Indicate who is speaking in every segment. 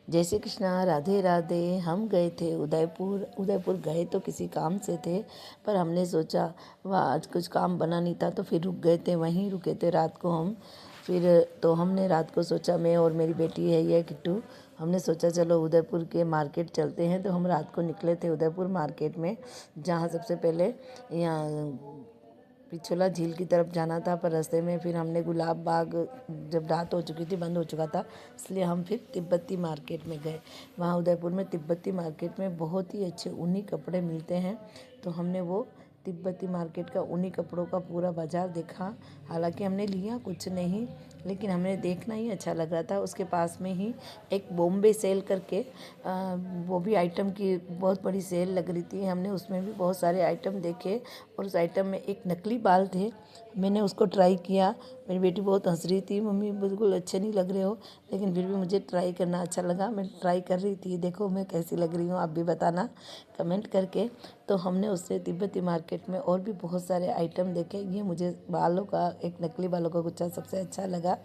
Speaker 1: जय श्री कृष्णा, राधे राधे। हम गए थे उदयपुर। उदयपुर गए तो किसी काम से थे, पर हमने सोचा वाह आज कुछ काम बना नहीं था तो फिर रुक गए थे, वहीं रुके थे रात को हम। फिर तो हमने रात को सोचा, मैं और मेरी बेटी है ये किट्टू, हमने सोचा चलो उदयपुर के मार्केट चलते हैं। तो हम रात को निकले थे उदयपुर मार्केट में, जहाँ सबसे पहले यहाँ पिछोला झील की तरफ जाना था, पर रास्ते में फिर हमने गुलाब बाग, जब रात हो चुकी थी बंद हो चुका था, इसलिए हम फिर तिब्बती मार्केट में गए। वहाँ उदयपुर में तिब्बती मार्केट में बहुत ही अच्छे ऊनी कपड़े मिलते हैं, तो हमने वो तिब्बती मार्केट का ऊनी कपड़ों का पूरा बाज़ार देखा। हालांकि हमने लिया कुछ नहीं, लेकिन हमें देखना ही अच्छा लग रहा था। उसके पास में ही एक बॉम्बे सेल करके वो भी आइटम की बहुत बड़ी सेल लग रही थी, हमने उसमें भी बहुत सारे आइटम देखे। और उस आइटम में एक नकली बाल थे, मैंने उसको ट्राई किया। मेरी बेटी बहुत हंस रही थी, मम्मी बिल्कुल अच्छे नहीं लग रहे हो, लेकिन फिर भी मुझे ट्राई करना अच्छा लगा। मैं ट्राई कर रही थी, देखो मैं कैसी लग रही हूँ, आप भी बताना कमेंट करके। तो हमने उससे तिब्बती मार्केट में और भी बहुत सारे आइटम देखे। ये मुझे बालों का, एक नकली बालों का गुच्छा सबसे अच्छा लगा,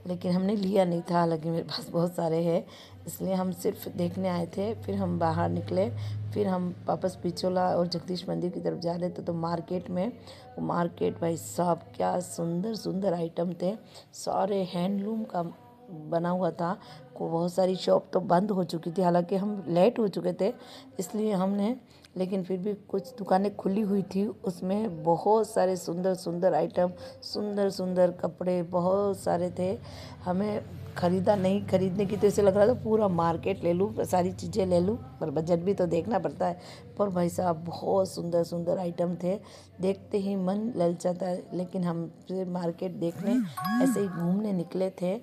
Speaker 1: लेकिन हमने लिया नहीं था। हालांकि मेरे पास बहुत सारे हैं, इसलिए हम सिर्फ देखने आए थे। फिर हम बाहर निकले, फिर हम वापस पिछोला और जगदीश मंदिर की तरफ जा रहे थे। तो मार्केट में, वो मार्केट भाई साहब क्या सुंदर सुंदर आइटम थे, सारे हैंडलूम का बना हुआ था। को बहुत सारी शॉप तो बंद हो चुकी थी, हालांकि हम लेट हो चुके थे इसलिए हमने, लेकिन फिर भी कुछ दुकानें खुली हुई थी, उसमें बहुत सारे सुंदर सुंदर आइटम, सुंदर सुंदर कपड़े बहुत सारे थे। हमें ख़रीदा नहीं, खरीदने की तो ऐसे लग रहा था पूरा मार्केट ले लूँ, सारी चीज़ें ले लूँ, पर बजट भी तो देखना पड़ता है। पर भाई साहब बहुत सुंदर सुंदर आइटम थे, देखते ही मन ललचाता है। लेकिन हम फिर मार्केट देखने ऐसे ही घूमने निकले थे,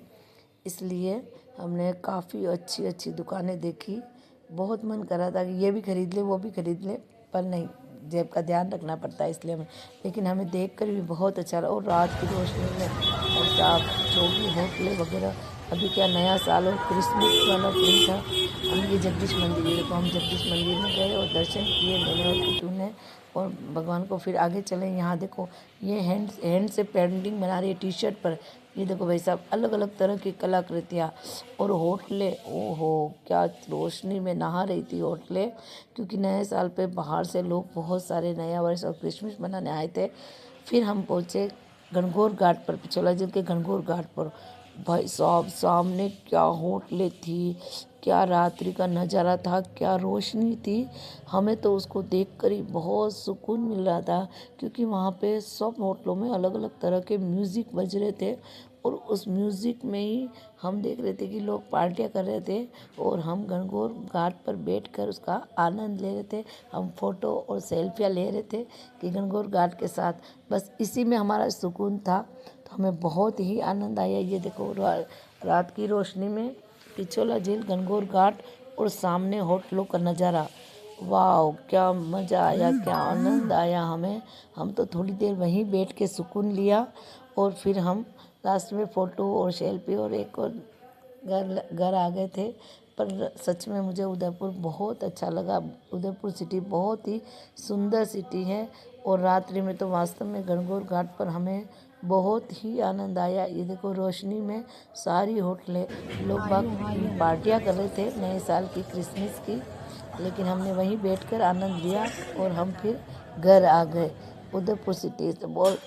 Speaker 1: इसलिए हमने काफ़ी अच्छी अच्छी दुकानें देखी। बहुत मन कर रहा था कि ये भी खरीद ले वो भी खरीद ले, पर नहीं, जेब का ध्यान रखना पड़ता है इसलिए हमें। लेकिन हमें देखकर भी बहुत अच्छा लगा। और रात की रोशनी में साफ जो भी होटलें वगैरह, अभी क्या नया साल और क्रिसमस वाला दिन था। हम ये जगदीश मंदिर, ये देखो हम जगदीश मंदिर में गए और दर्शन किए मैंने और किटू ने, और भगवान को फिर आगे चले। यहाँ देखो ये हैंड से पेंटिंग बना रही है टी शर्ट पर, ये देखो भाई साहब अलग अलग तरह की कलाकृतियाँ। और होटलें, ओहो क्या रोशनी में नहा रही थी होटलें, क्योंकि नए साल पे बाहर से लोग बहुत सारे नया वर्ष और क्रिसमस मनाने आए थे। फिर हम पहुँचे गणगौर घाट पर, पिछोला जिले के गणगौर घाट पर। भाई साहब सामने क्या होटलें थी, क्या रात्रि का नज़ारा था, क्या रोशनी थी। हमें तो उसको देखकर ही बहुत सुकून मिल रहा था, क्योंकि वहाँ पे सब होटलों में अलग अलग तरह के म्यूज़िक बज रहे थे, और उस म्यूज़िक में ही हम देख रहे थे कि लोग पार्टियाँ कर रहे थे, और हम गणगौर घाट पर बैठकर उसका आनंद ले रहे थे। हम फ़ोटो और सेल्फियाँ ले रहे थे कि गणगौर घाट के साथ, बस इसी में हमारा सुकून था। तो हमें बहुत ही आनंद आया। ये देखो रात की रोशनी में पिछोला झील, गणगौर घाट और सामने होटलों का नज़ारा, वाह क्या मज़ा आया, क्या आनंद आया हमें। हम तो थोड़ी देर वहीं बैठ के सुकून लिया, और फिर हम लास्ट में फ़ोटो और सेल्फी और एक और घर आ गए थे। पर सच में मुझे उदयपुर बहुत अच्छा लगा। उदयपुर सिटी बहुत ही सुंदर सिटी है, और रात्रि में तो वास्तव में गणगौर घाट पर हमें बहुत ही आनंद आया। ये देखो रोशनी में सारी होटलें, लोग बाग पार्टियाँ कर रहे थे नए साल की, क्रिसमस की, लेकिन हमने वहीं बैठकर आनंद लिया और हम फिर घर आ गए। उदयपुर सिटी तो बहुत